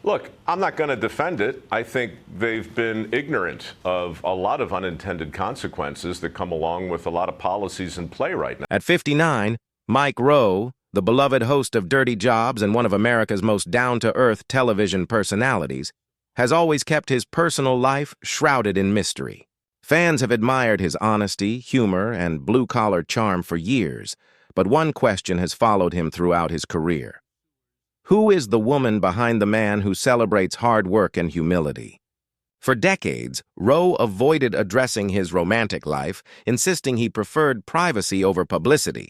Look, I'm not going to defend it. I think they've been ignorant of a lot of unintended consequences that come along with a lot of policies in play right now. At 59, Mike Rowe, the beloved host of Dirty Jobs and one of America's most down-to-earth television personalities, has always kept his personal life shrouded in mystery. Fans have admired his honesty, humor, and blue-collar charm for years, but one question has followed him throughout his career. Who is the woman behind the man who celebrates hard work and humility? For decades, Rowe avoided addressing his romantic life, insisting he preferred privacy over publicity.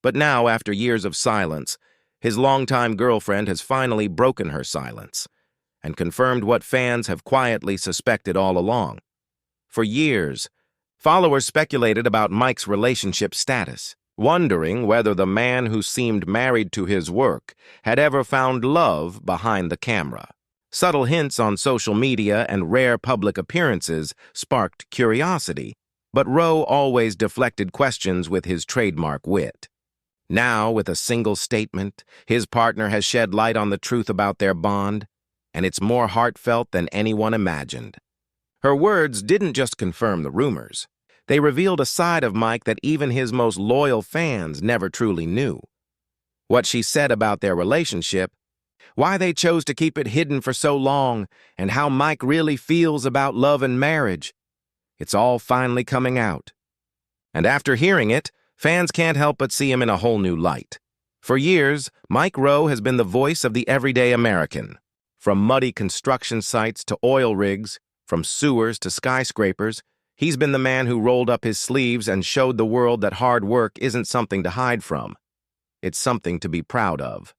But now, after years of silence, his longtime girlfriend has finally broken her silence and confirmed what fans have quietly suspected all along. For years, followers speculated about Mike's relationship status, wondering whether the man who seemed married to his work had ever found love behind the camera. Subtle hints on social media and rare public appearances sparked curiosity, but Rowe always deflected questions with his trademark wit. Now, with a single statement, his partner has shed light on the truth about their bond, and it's more heartfelt than anyone imagined. Her words didn't just confirm the rumors. They revealed a side of Mike that even his most loyal fans never truly knew. What she said about their relationship, why they chose to keep it hidden for so long, and how Mike really feels about love and marriage. It's all finally coming out. And after hearing it, fans can't help but see him in a whole new light. For years, Mike Rowe has been the voice of the everyday American. From muddy construction sites to oil rigs, from sewers to skyscrapers, he's been the man who rolled up his sleeves and showed the world that hard work isn't something to hide from. It's something to be proud of.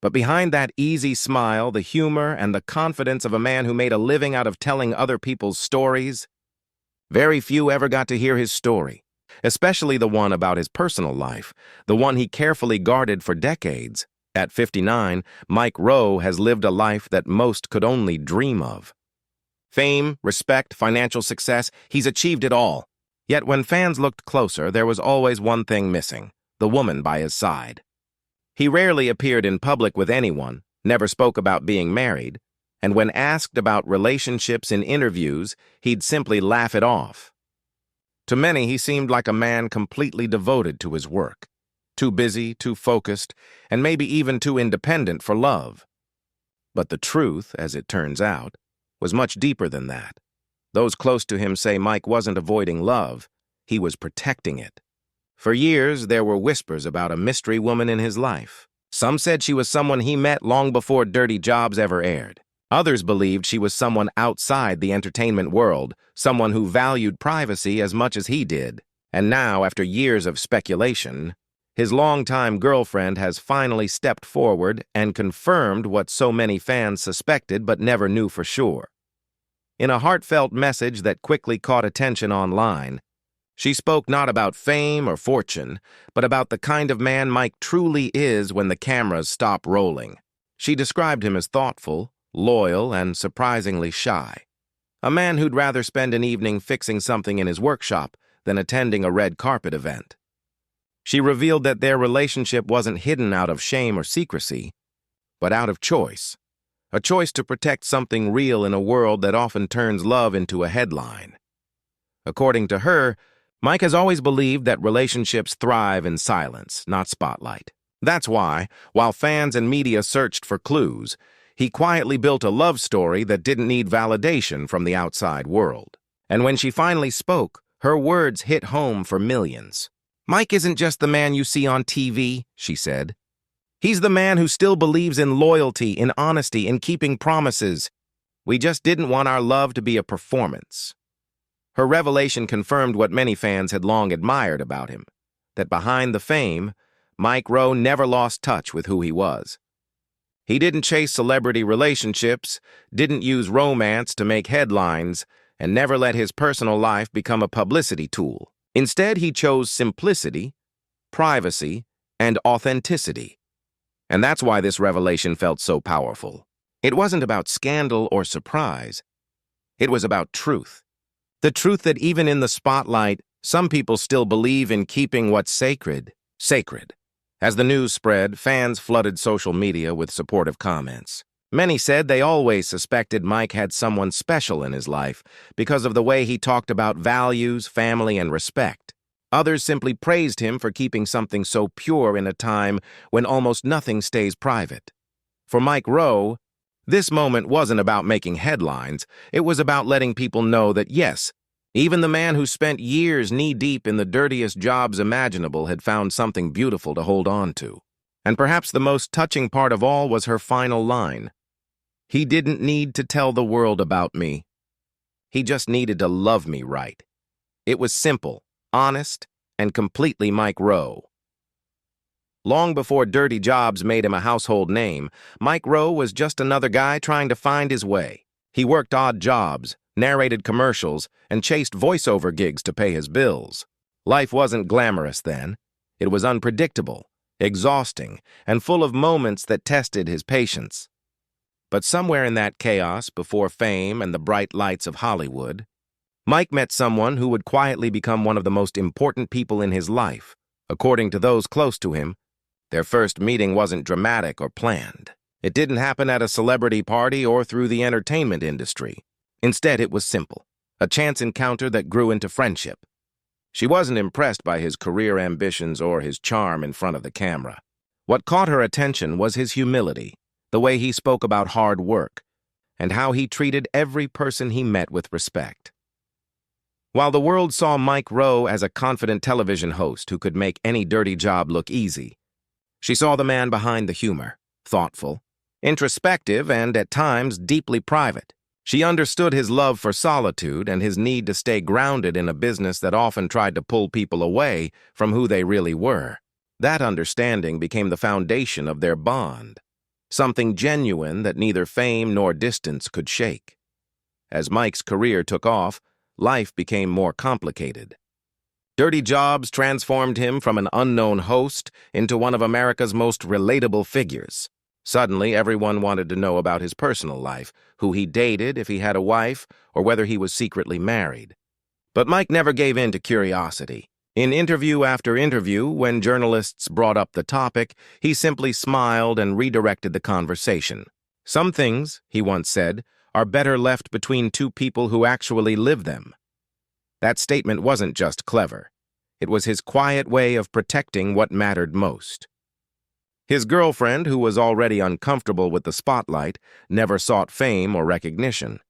But behind that easy smile, the humor, and the confidence of a man who made a living out of telling other people's stories, very few ever got to hear his story, especially the one about his personal life, the one he carefully guarded for decades. At 59, Mike Rowe has lived a life that most could only dream of. Fame, respect, financial success, he's achieved it all. Yet when fans looked closer, there was always one thing missing: the woman by his side. He rarely appeared in public with anyone, never spoke about being married, and when asked about relationships in interviews, he'd simply laugh it off. To many, he seemed like a man completely devoted to his work, too busy, too focused, and maybe even too independent for love. But the truth, as it turns out, was much deeper than that. Those close to him say Mike wasn't avoiding love, he was protecting it. For years, there were whispers about a mystery woman in his life. Some said she was someone he met long before Dirty Jobs ever aired. Others believed she was someone outside the entertainment world, someone who valued privacy as much as he did. And now, after years of speculation, his longtime girlfriend has finally stepped forward and confirmed what so many fans suspected but never knew for sure. In a heartfelt message that quickly caught attention online, she spoke not about fame or fortune, but about the kind of man Mike truly is when the cameras stop rolling. She described him as thoughtful, loyal, and surprisingly shy. A man who'd rather spend an evening fixing something in his workshop than attending a red carpet event. She revealed that their relationship wasn't hidden out of shame or secrecy, but out of choice. A choice to protect something real in a world that often turns love into a headline. According to her, Mike has always believed that relationships thrive in silence, not spotlight. That's why, while fans and media searched for clues, he quietly built a love story that didn't need validation from the outside world. And when she finally spoke, her words hit home for millions. Mike isn't just the man you see on TV, she said. He's the man who still believes in loyalty, in honesty, in keeping promises. We just didn't want our love to be a performance. Her revelation confirmed what many fans had long admired about him, that behind the fame, Mike Rowe never lost touch with who he was. He didn't chase celebrity relationships, didn't use romance to make headlines, and never let his personal life become a publicity tool. Instead, he chose simplicity, privacy, and authenticity. And that's why this revelation felt so powerful. It wasn't about scandal or surprise. It was about truth. The truth that even in the spotlight, some people still believe in keeping what's sacred, sacred. As the news spread, fans flooded social media with supportive comments. Many said they always suspected Mike had someone special in his life because of the way he talked about values, family, and respect. Others simply praised him for keeping something so pure in a time when almost nothing stays private. For Mike Rowe, this moment wasn't about making headlines. It was about letting people know that, yes, even the man who spent years knee-deep in the dirtiest jobs imaginable had found something beautiful to hold on to. And perhaps the most touching part of all was her final line. He didn't need to tell the world about me. He just needed to love me right. It was simple, honest, and completely Mike Rowe. Long before dirty jobs made him a household name, Mike Rowe was just another guy trying to find his way. He worked odd jobs, narrated commercials, and chased voiceover gigs to pay his bills. Life wasn't glamorous then. It was unpredictable, exhausting, and full of moments that tested his patience. But somewhere in that chaos, before fame and the bright lights of Hollywood, Mike met someone who would quietly become one of the most important people in his life. According to those close to him, their first meeting wasn't dramatic or planned. It didn't happen at a celebrity party or through the entertainment industry. Instead, it was simple, a chance encounter that grew into friendship. She wasn't impressed by his career ambitions or his charm in front of the camera. What caught her attention was his humility, the way he spoke about hard work, and how he treated every person he met with respect. While the world saw Mike Rowe as a confident television host who could make any dirty job look easy, she saw the man behind the humor, thoughtful, introspective, and at times deeply private. She understood his love for solitude and his need to stay grounded in a business that often tried to pull people away from who they really were. That understanding became the foundation of their bond, something genuine that neither fame nor distance could shake. As Mike's career took off, life became more complicated. Dirty Jobs transformed him from an unknown host into one of America's most relatable figures. Suddenly, everyone wanted to know about his personal life, who he dated, if he had a wife, or whether he was secretly married. But Mike never gave in to curiosity. In interview after interview, when journalists brought up the topic, he simply smiled and redirected the conversation. "Some things," he once said, "are better left between two people who actually live them." That statement wasn't just clever. It was his quiet way of protecting what mattered most. His girlfriend, who was already uncomfortable with the spotlight, never sought fame or recognition.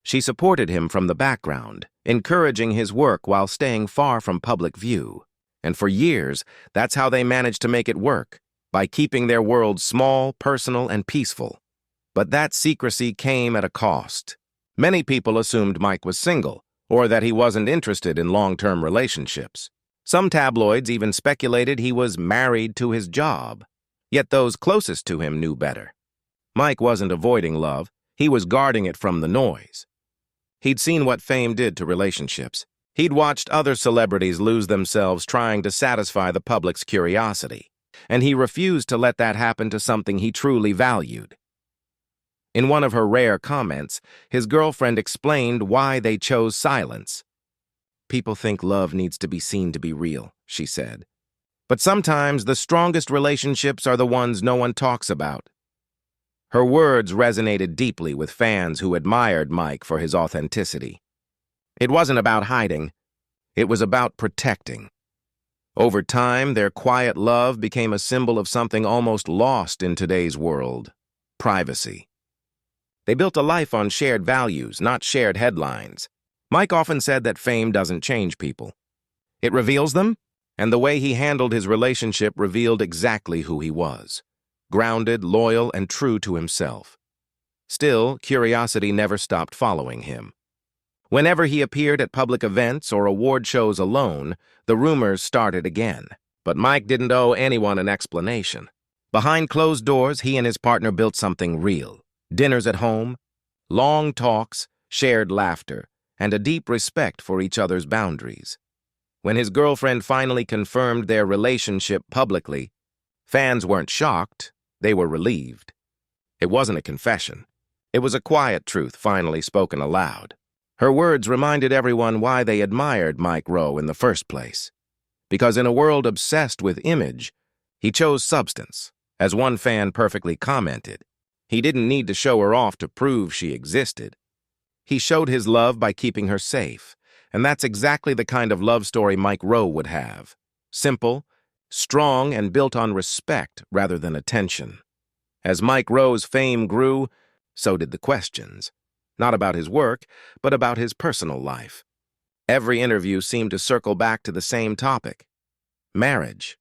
She supported him from the background, encouraging his work while staying far from public view. And for years, that's how they managed to make it work, by keeping their world small, personal, and peaceful. But that secrecy came at a cost. Many people assumed Mike was single, or that he wasn't interested in long-term relationships. Some tabloids even speculated he was married to his job. Yet those closest to him knew better. Mike wasn't avoiding love, he was guarding it from the noise. He'd seen what fame did to relationships. He'd watched other celebrities lose themselves trying to satisfy the public's curiosity, and he refused to let that happen to something he truly valued. In one of her rare comments, his girlfriend explained why they chose silence. "People think love needs to be seen to be real," she said. "But sometimes the strongest relationships are the ones no one talks about." Her words resonated deeply with fans who admired Mike for his authenticity. It wasn't about hiding. It was about protecting. Over time, their quiet love became a symbol of something almost lost in today's world: privacy. They built a life on shared values, not shared headlines. Mike often said that fame doesn't change people. It reveals them, and the way he handled his relationship revealed exactly who he was: grounded, loyal, and true to himself. Still, curiosity never stopped following him. Whenever he appeared at public events or award shows alone, the rumors started again. But Mike didn't owe anyone an explanation. Behind closed doors, he and his partner built something real. Dinners at home, long talks, shared laughter, and a deep respect for each other's boundaries. When his girlfriend finally confirmed their relationship publicly, fans weren't shocked, they were relieved. It wasn't a confession. It was a quiet truth finally spoken aloud. Her words reminded everyone why they admired Mike Rowe in the first place. Because in a world obsessed with image, he chose substance. As one fan perfectly commented, He didn't need to show her off to prove she existed. He showed his love by keeping her safe, and that's exactly the kind of love story Mike Rowe would have. Simple, strong, and built on respect rather than attention. As Mike Rowe's fame grew, so did the questions. Not about his work, but about his personal life. Every interview seemed to circle back to the same topic: marriage.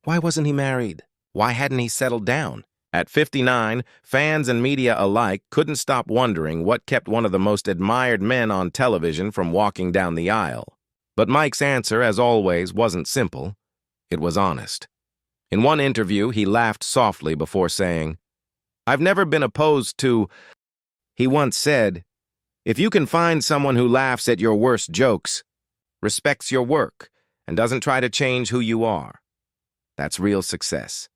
Why wasn't he married? Why hadn't he settled down? At 59, fans and media alike couldn't stop wondering what kept one of the most admired men on television from walking down the aisle. But Mike's answer, as always, wasn't simple. It was honest. In one interview, he laughed softly before saying, "I've never been opposed to..." He once said, "If you can find someone who laughs at your worst jokes, respects your work, and doesn't try to change who you are, that's real success."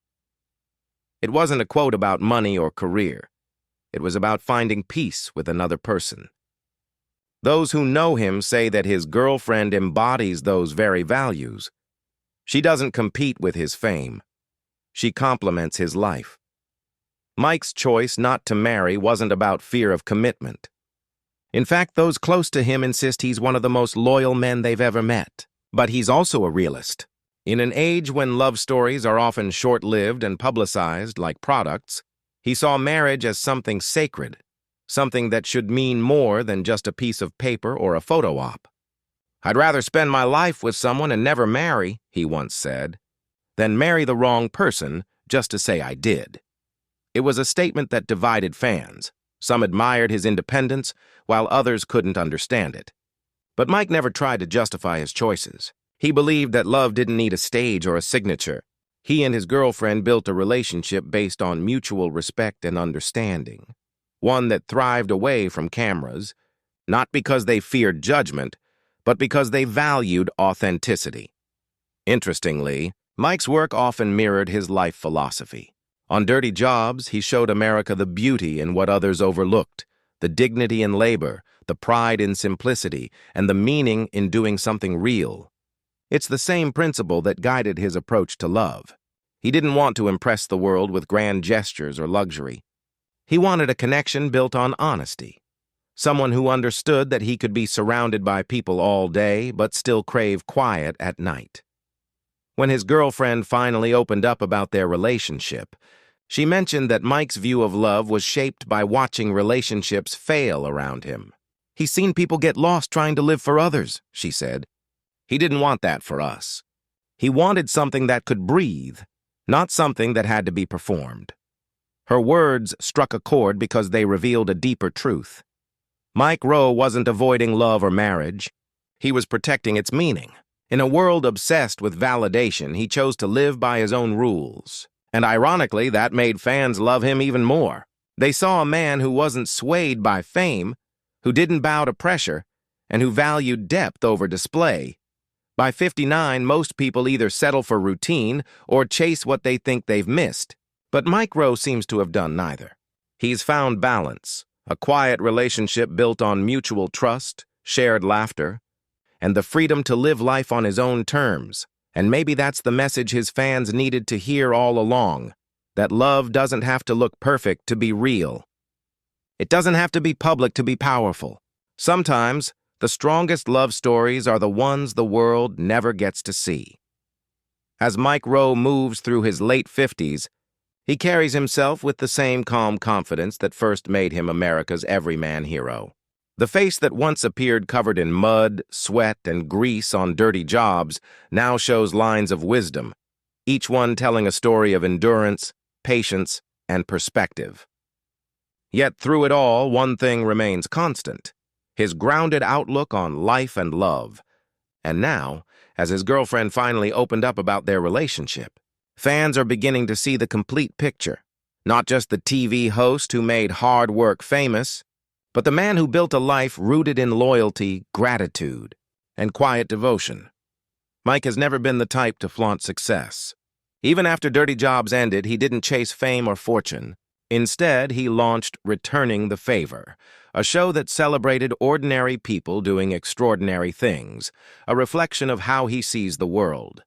It wasn't a quote about money or career. It was about finding peace with another person. Those who know him say that his girlfriend embodies those very values. She doesn't compete with his fame. She complements his life. Mike's choice not to marry wasn't about fear of commitment. In fact, those close to him insist he's one of the most loyal men they've ever met. But he's also a realist. In an age when love stories are often short-lived and publicized like products, he saw marriage as something sacred, something that should mean more than just a piece of paper or a photo op. "I'd rather spend my life with someone and never marry," he once said, "than marry the wrong person just to say I did." It was a statement that divided fans. Some admired his independence, while others couldn't understand it. But Mike never tried to justify his choices. He believed that love didn't need a stage or a signature. He and his girlfriend built a relationship based on mutual respect and understanding, one that thrived away from cameras, not because they feared judgment, but because they valued authenticity. Interestingly, Mike's work often mirrored his life philosophy. On Dirty Jobs, he showed America the beauty in what others overlooked, the dignity in labor, the pride in simplicity, and the meaning in doing something real. It's the same principle that guided his approach to love. He didn't want to impress the world with grand gestures or luxury. He wanted a connection built on honesty. Someone who understood that he could be surrounded by people all day but still crave quiet at night. When his girlfriend finally opened up about their relationship, she mentioned that Mike's view of love was shaped by watching relationships fail around him. "He's seen people get lost trying to live for others," she said. "He didn't want that for us. He wanted something that could breathe, not something that had to be performed." Her words struck a chord because they revealed a deeper truth. Mike Rowe wasn't avoiding love or marriage. He was protecting its meaning. In a world obsessed with validation, he chose to live by his own rules. And ironically, that made fans love him even more. They saw a man who wasn't swayed by fame, who didn't bow to pressure, and who valued depth over display. By 59, most people either settle for routine or chase what they think they've missed. But Mike Rowe seems to have done neither. He's found balance, a quiet relationship built on mutual trust, shared laughter, and the freedom to live life on his own terms. And maybe that's the message his fans needed to hear all along, that love doesn't have to look perfect to be real. It doesn't have to be public to be powerful. Sometimes, the strongest love stories are the ones the world never gets to see. As Mike Rowe moves through his late 50s, he carries himself with the same calm confidence that first made him America's everyman hero. The face that once appeared covered in mud, sweat, and grease on Dirty Jobs now shows lines of wisdom, each one telling a story of endurance, patience, and perspective. Yet through it all, one thing remains constant: his grounded outlook on life and love. And now, as his girlfriend finally opened up about their relationship, fans are beginning to see the complete picture. Not just the TV host who made hard work famous, but the man who built a life rooted in loyalty, gratitude, and quiet devotion. Mike has never been the type to flaunt success. Even after Dirty Jobs ended, he didn't chase fame or fortune. Instead, he launched Returning the Favor, a show that celebrated ordinary people doing extraordinary things, a reflection of how he sees the world.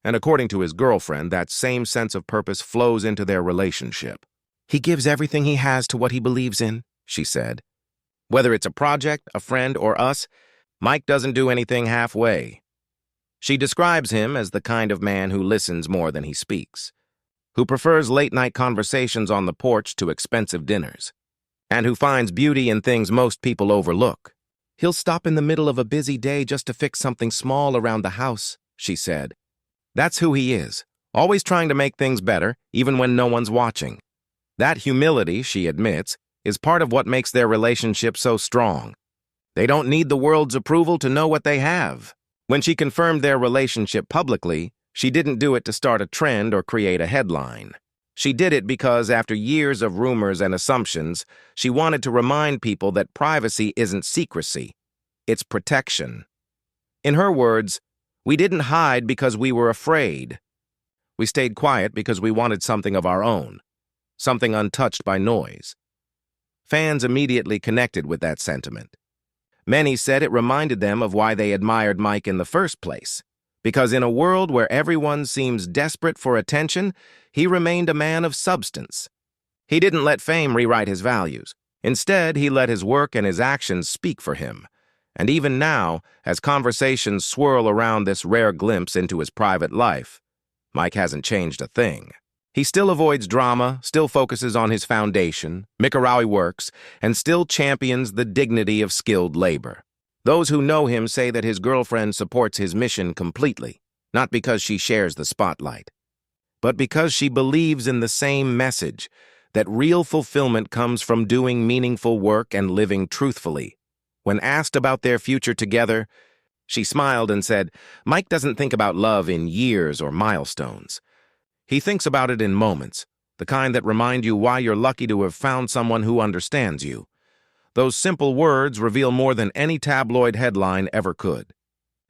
And according to his girlfriend, that same sense of purpose flows into their relationship. He gives everything he has to what he believes in, she said. Whether it's a project, a friend, or us, Mike doesn't do anything halfway. She describes him as the kind of man who listens more than he speaks, who prefers late-night conversations on the porch to expensive dinners, and who finds beauty in things most people overlook. He'll stop in the middle of a busy day just to fix something small around the house, she said. That's who he is, always trying to make things better, even when no one's watching. That humility, she admits, is part of what makes their relationship so strong. They don't need the world's approval to know what they have. When she confirmed their relationship publicly, she didn't do it to start a trend or create a headline. She did it because, after years of rumors and assumptions, she wanted to remind people that privacy isn't secrecy, it's protection. In her words, we didn't hide because we were afraid. We stayed quiet because we wanted something of our own, something untouched by noise. Fans immediately connected with that sentiment. Many said it reminded them of why they admired Mike in the first place, because in a world where everyone seems desperate for attention, he remained a man of substance. He didn't let fame rewrite his values. Instead, he let his work and his actions speak for him. And even now, as conversations swirl around this rare glimpse into his private life, Mike hasn't changed a thing. He still avoids drama, still focuses on his foundation, Mikarawi works, and still champions the dignity of skilled labor. Those who know him say that his girlfriend supports his mission completely, not because she shares the spotlight, but because she believes in the same message, that real fulfillment comes from doing meaningful work and living truthfully. When asked about their future together, she smiled and said, Mike doesn't think about love in years or milestones. He thinks about it in moments, the kind that remind you why you're lucky to have found someone who understands you. Those simple words reveal more than any tabloid headline ever could.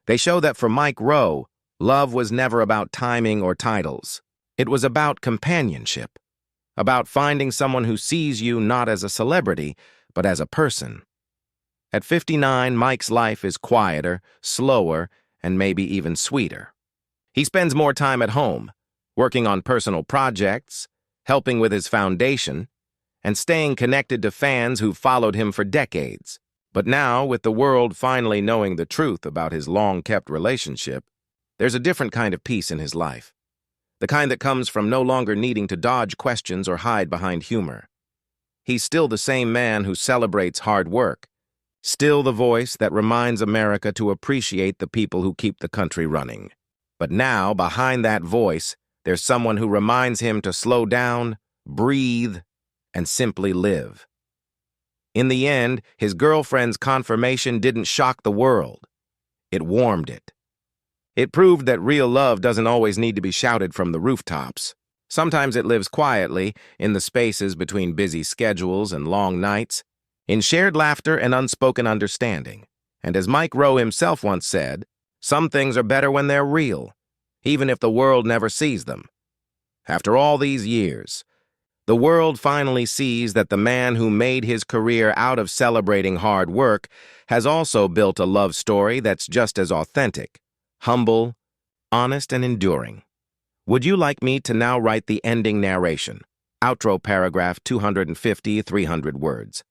They show that for Mike Rowe, love was never about timing or titles. It was about companionship, about finding someone who sees you not as a celebrity, but as a person. At 59, Mike's life is quieter, slower, and maybe even sweeter. He spends more time at home, working on personal projects, helping with his foundation, and staying connected to fans who've followed him for decades. But now, with the world finally knowing the truth about his long-kept relationship, there's a different kind of peace in his life. The kind that comes from no longer needing to dodge questions or hide behind humor. He's still the same man who celebrates hard work, still the voice that reminds America to appreciate the people who keep the country running. But now, behind that voice, there's someone who reminds him to slow down, breathe, and simply live. In the end, his girlfriend's confirmation didn't shock the world. It warmed it. It proved that real love doesn't always need to be shouted from the rooftops. Sometimes it lives quietly, in the spaces between busy schedules and long nights, in shared laughter and unspoken understanding. And as Mike Rowe himself once said, some things are better when they're real, even if the world never sees them. After all these years, the world finally sees that the man who made his career out of celebrating hard work has also built a love story that's just as authentic, humble, honest, and enduring. Would you like me to now write the ending narration? Outro paragraph 250, 300 words.